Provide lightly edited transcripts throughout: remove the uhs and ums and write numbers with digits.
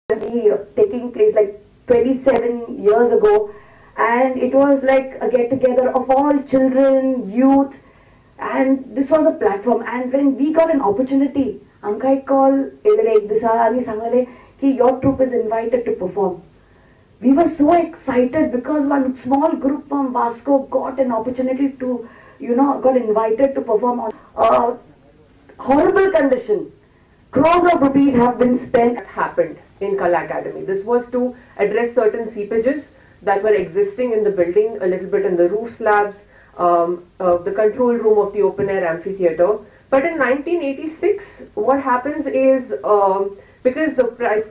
be taking place like 27 years ago, and it was like a get together of all children, youth, and this was a platform. And when we got an opportunity, Amkai call your troupe is invited to perform. We were so excited because one small group from Vasco got an opportunity to, got invited to perform on a horrible condition. Crores of rupees have been spent. That happened in Kala Academy. This was to address certain seepages that were existing in the building, a little bit in the roof slabs, the control room of the open air amphitheatre. But in 1986, what happens is, because the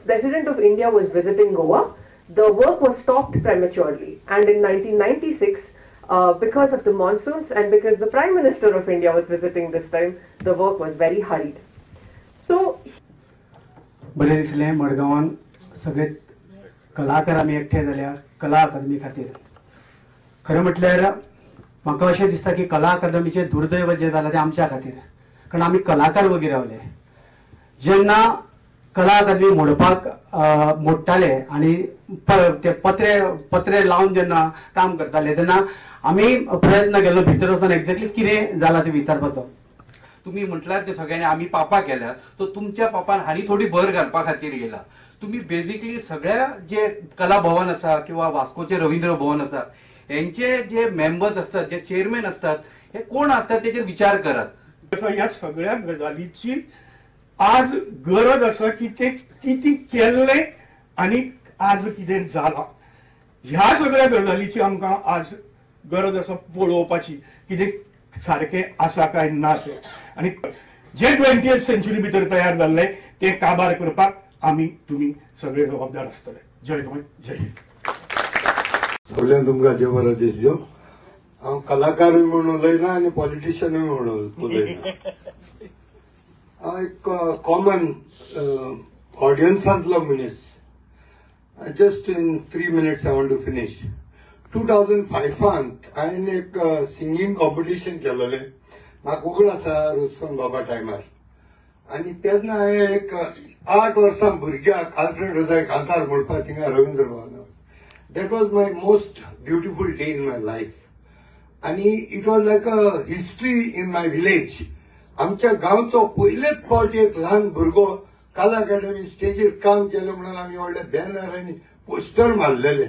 President of India was visiting Goa, the work was stopped prematurely. And in 1996, because of the monsoons and because the Prime Minister of India was visiting this time, the work was very hurried. So, बरे दिसले मडगांवान सगळे कलाकार आमी एकठांय जाल्या कला अकादमी खातीर. खरें म्हटल्यार म्हाका अशें दिसता की कला अकादमीचें दुर्दैव जें जालां तें आमच्या खातीर, कारण आमी कलाकार वगैरे रावले. जेन्ना कला अकादमी मोडटाले आनी ते पत्रे लावन जेन्ना काम करताले तेन्ना आमी प्रयत्न केलो भितर वचून एक्झॅक्टली कितें जालां तें विचारपाचो. तुम्ही म्हटल्यार ते सगळ्यांनी आम्ही पापा केल्या, सो तुमच्या पापान हांणी थोडी भर घालपा खातीर गेला. तुम्ही बेसिकली सगळ्या जे कला भवन आसा किंवा वास्कोचे रवींद्र भवन आसा यांचे जे मेंबर्स असतात, जे चेअरमॅन असतात, हे कोण असतात तेचेर विचार करात. ह्या सगळ्या गजालीची आज गरज आसा की ते किती केल्ले आणि आज कितें जालां. ह्या सगळ्या गजालीची आमकां आज गरज आसा पळोवपाची कितें सारखे आसा काय ना ते. आणि जे 20th सेंचुरी भितर तयार जाल्ले ते काबार करपाक आमी तुम्ही सगळे जबाबदार आसतले. जय गोंय, जय हिंद. सगळ्यांक तुमकां देव बरो दीस दिवं. हांव कलाकारूय म्हणून उलयना आनी पॉलिटिशियनूय म्हणून उलयना. हांव एक कॉमन ऑडियन्सांतलो मनीस. Just in 3 minutes I want to finish. 2005 हांवें एक सिंगींग कॉम्पिटिशन केलेलें. म्हाका उगड आसा रुस्तम बाबा टायमार. आनी तेन्ना हांवें एक 8 वर्सां भुरग्याक आल्फ्रेड रोजाय कांतार म्हणपाक थिंगा Ravindra Bhavan. That was my most beautiful day in my life. आनी it was like a history in my village. आमच्या गांवचो पयलेच फावटी एक ल्हान भुरगो कला अकादमी स्टेजीर काम केलें म्हणून आमी व्हडले बॅनर आनी पोस्टर मारलेले.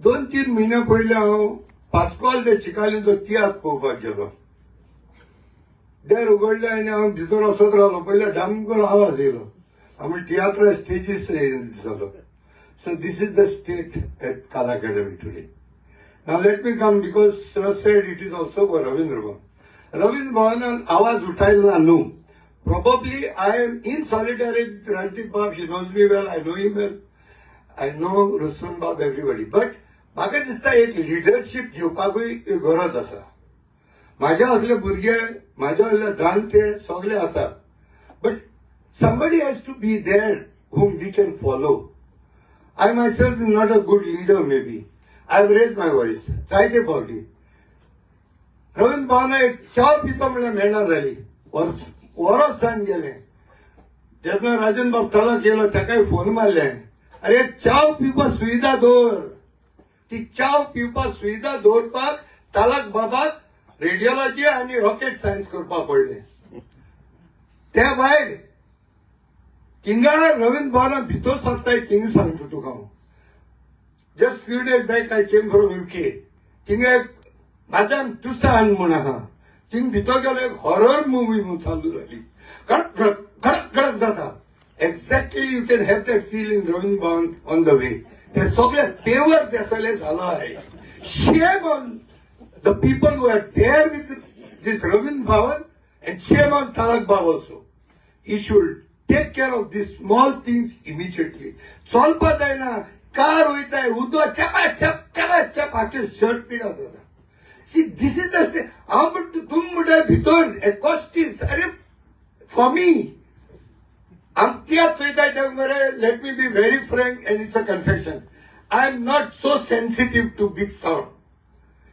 2-3 म्हयने पयलीं हांव पास्कॉल दे चिकालींचो तियात्र पळोवपाक गेलो. देर उगडले आनी हांव भितर वचत रावलो. पयले डांगर आवाज येयलो. आमी तियात्र स्टेजीस जालो. So this is the state at Kala Academy today. Now let me come because sir said it is also for Ravindra Bhavan. Ravindra भवनान आवाज उठयला न्हू. Probably I am in solidarity with Rajdeep Bab. He knows me well. I know him well. I know Ruslan Bab, everybody. But म्हाका दिसता एक leadership घेवपाकूय गरज आसा. म्हाज्या असले भुरगे, म्हाज्या असले जाणटे सगळे आसात. But somebody has to be there whom we can follow. I myself am not a good leader maybe. I have raised my voice. जायते फावटी. रवींद्र भवना एक चाव पितो म्हणल्यार मेळना जाली. वरोच जावन गेले. जेन्ना राजन बाब तळक गेलो ताकाय फोन मारले. अरे चाव पिवपाक सुविधा दवर. ती चाव पिवपाक सुविधा दवरपाक तालक बाबाक रेडियोलॉजी आनी रॉकेट सायन्स करपाक पडले. त्या भायर थिंगा रवींद्र भवना भितर सरताय थिंग सांगता तुका हांव. Just few days back I came from UK. थिंगा एक मादाम तुसान म्हूण आहा. थिंग भितर गेलो एक हॉरर मुवी म्हूण चालू जाली. कडक कडक कडक जाता. Exactly you can have that feel in Ravindra Bhavan on the way. ते सगळे पेवर ते सगळे झालं आहे. Shame on the people who are there with this Ravindra Bhavan and shame on Tarak Bab also. He should take care of these small things immediately. चलपा जायना. Car वयताय उदो चपा चप आख्खे शर्ट पिडा जाता. See, this is the state. हांव म्हणटा तुम म्हणटा भितर एकॉस्टिक्स. अरे for me, आमच्यात चोयताय ते मरे. Let me be very frank and it's a confession. I am not so sensitive to big sound.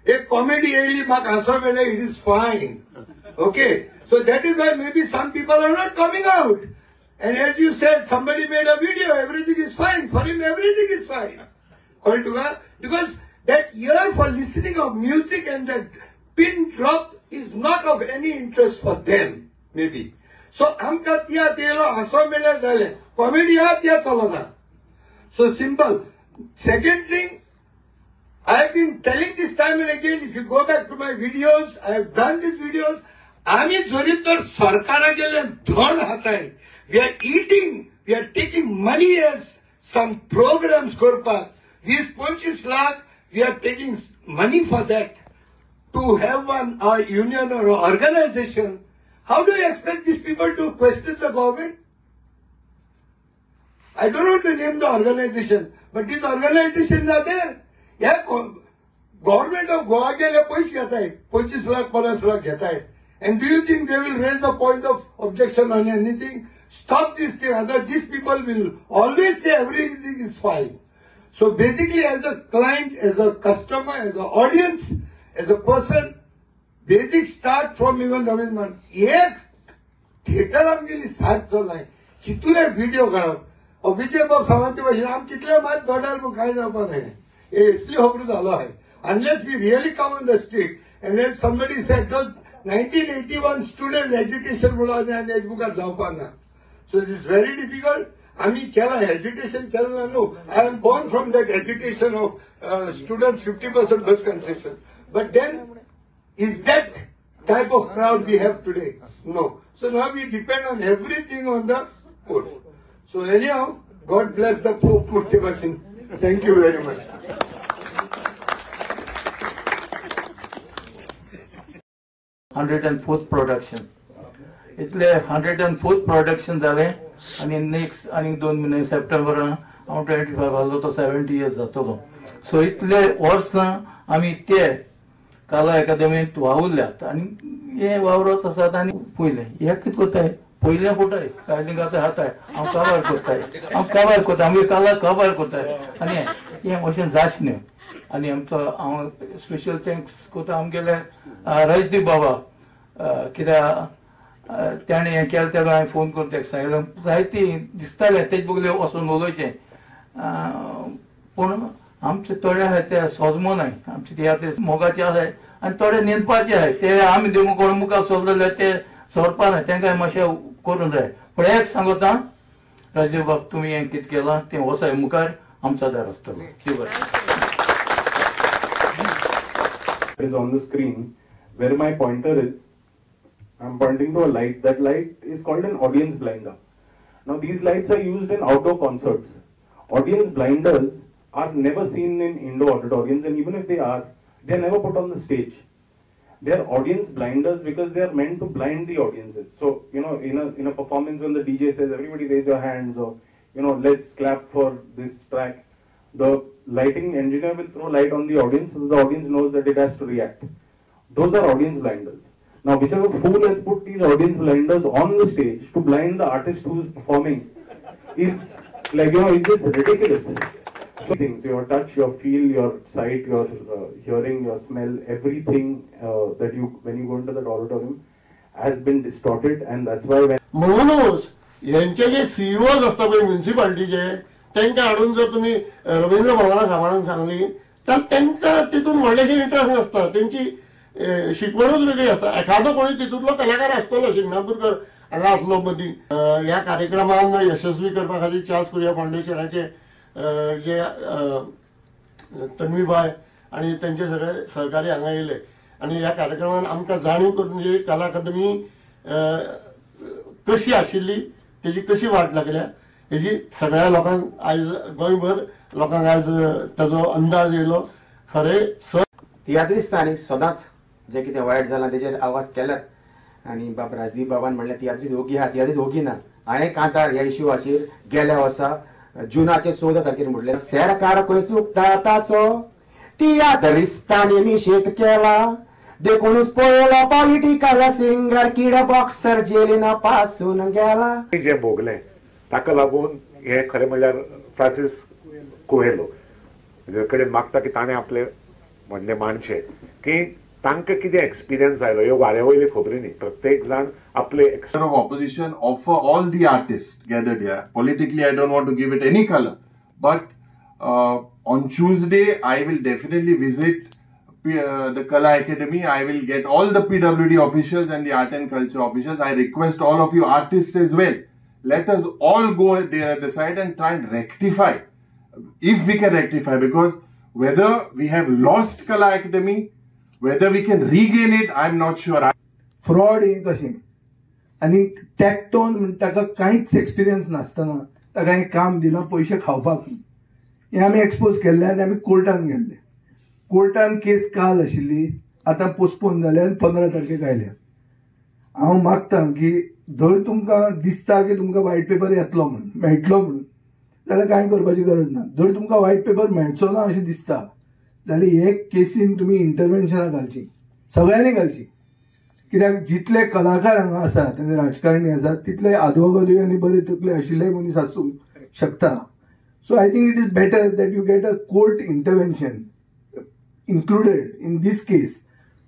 एक कॉमेडी येयली म्हाका हांसप येयलें, it is fine. Okay? So that is why maybe some people are not coming out. And as you said, somebody made a video, everything is fine. For him, everything is fine. Altogether, because that ear for listening of music and that pin drop is not of any interest for them, maybe. So, amka tia telo haso mele dale. Comedy tia tolada. So simple. Second thing, I have been telling this time and again, if you go back to my videos, I have done these videos. आम्ही जरी तर सरकारा गेले धन हाताय. We are eating, we are taking money as some programs करपाक. 20-25 lakh, we are taking money for that to have a union or an organization. How do you expect these people to question the government? I don't want to name the organization, but these organizations are there. Yeah, government of Goa गेले पैसे घेत आहे 25 lakh 50 lakh घेत आहे. And do you think they will raise the point of objection on anything? Stop this thing. Otherwise, these people will always say everything is fine. So basically, as a client, as a customer, as an audience, as a person, basic start from even Ravindran. एक theatre आमगेली साथ चलाय. कितुले video काढप. विजय बाब सावंती भाषेन आम कितले मात दोडार काय जावपा नाही. हे इसली खबर झालो आहे. Unless we really come on the street, and as somebody said, those 1981 student education मुलाने आणि एजमुखात जावपाक ना. So it is very difficult. आम्ही केला education केलं no. I am born from that education of students 50% bus concession. But then, is that type of crowd we have today? No. So now we depend on everything on the court. So anyhow, God bless the Pope Murthy. Thank you very much. $104th production. इतले 104th production जाले आणि next आणि 2 महिने September हांव 25 जालो तो 70 years जातलो. सो इतले वर्स आमी ते कला अकादमीत वावुरल्यात आणि हे वावरत आसात आणि पयले हे कितें कोताय पयले कोताय कायलींग आतां हाताय हांव काबार कोताय आमी कला काबार कोताय आणि हे अशें जाचन्यो. आणि आमचो हांव स्पेशल थँक्स कोता आमगेले राजदीप बाबा कित्याक ताणें हें केलें तेका हांवें फोन करून ताका सांगलें जायती दिसतालें तेजे बगले वचून उलोवचें पूण आमचे थोडे आहाय ते सोजमो नाय आमचे तियात्र मोगाचे आहाय आनी थोडे नेनपाचे आहाय ते आमी देव कोण मुखार सोरलेले ते सोरपा नाय तांकां मातशें करून जाय. पूण एक सांगता राजदीप बाब तुमी हें कितें केलां तें वसाय मुखार आमचो दार आसतलो. is on the screen where my pointer is. I'm pointing to a light. That light is called an audience blinder. Now these lights are used in outdoor concerts. Audience blinders are never seen in indoor auditoriums, and even if they are never put on the stage. They are audience blinders because they are meant to blind the audiences. So in a performance when the DJ says everybody raise your hands or let's clap for this track, the lighting engineer will throw light on the audience so the audience knows that it has to react. Those are audience blinders. Now whichever fool has put these audience blinders on the stage to blind the artist who is performing is like, it's just ridiculous. So things, your touch, your feel, your sight, your hearing, your smell, everything that when you go into that auditorium has been distorted, and that's why when म्हणूनच यांचे जे CEOs असतात म्युन्सिपालिटीचे त्यांना हाडून जर तुम्ही रवींद्र भवनाला सांभाळून सांगली तर त्यांना तिथून व्हडलेशें इंटरेस्ट नासता. त्यांची शिकवणूच वेगळी असता. एखादो कोणी तितूंतलो कलाकार आसतलो शिंगणापूरकर हांगा आसलो मदीं ह्या कार्यक्रमांक यशस्वी करपा खातीर चार्ल्स कुरिया फाउंडेशनाचे जे तन्वीबाई आणि त्यांचे सगळे सहकारी हांगा येयले आणि ह्या कार्यक्रमान आमकां जाणीव करून दिली कला अकादमी कशी आशिल्ली तेजी कशी वाट लागल्या हेजी सगळ्या लोकांक आयज गोंयभर लोकांक आयज ताजो अंदाज येयलो. खरें तियात्रिस्तांनी सदांच जे कितें वायट जालां तेजेर आवाज केल्यात आनी बाब राजदीप बाबान म्हणलें तियात्रीच ओगी आहा तियात्रीच ओगी ना. हांवें कांतार ह्या इश्यूवाचेर गेल्या वर्सा जुनाचे 14 तारखेर म्हटलें सरकार खंय चुकता ताचो तियात्रिस्तांनी निशेध केला देखूनच पळयलो पॉलिटिकल सिंगर किडा बॉक्सर जेलीना पासून गेला. जे भोगलें ताका लागून हे खरें म्हणल्यार फ्रांसीस कुहेलो कडेन मागता की ताणें आपले म्हणणे मांडचे की तांकां कितें एक्सपिरियन्स आयलो ह्यो वाऱ्या वयल्यो खबरी न्ही. प्रत्येक जाण आपले of opposition offer all the artists gathered here. Politically, I don't want to give it any color, but on Tuesday, I will definitely visit the Kala Academy. I will get all the PWD officials and the art and culture officials. I request all of you artists as well. Let us all go there at the side and try and rectify, if we can rectify, because whether we have lost Kala Academy, whether we can regain it, I'm not sure. Fraud हे कशें आनी टॅक्टोन ताका कांयच experience नासतना ताका हें काम दिलां पयशे खावपाक. हें आमी एक्सपोज केल्लें आनी आमी कोर्टान गेल्ले. कोर्टान केस काल आशिल्ली, आतां पोस्टपोन जाल्या आनी 15 तारखेक आयल्या. हांव मागतां की धर तुमकां दिसता की तुमकां व्हायट पेपर येतलो म्हणून, मेळटलो म्हणून, जाल्यार कांय करपाची गरज ना. जर तुमकां व्हायट पेपर मेळचो ना अशें दिसता जाल्यार हे केसीन तुमी इंटरव्हेन्शनां घालची, सगळ्यांनी घालची. कित्याक जितले कलाकार हांगा आसात आनी राजकारणी आसात तितले आदवोगादी आनी बरे तकले आशिल्ले मनीस आसूंक शकता. So I think it is better that you get a court intervention included in this case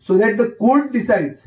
so that the court decides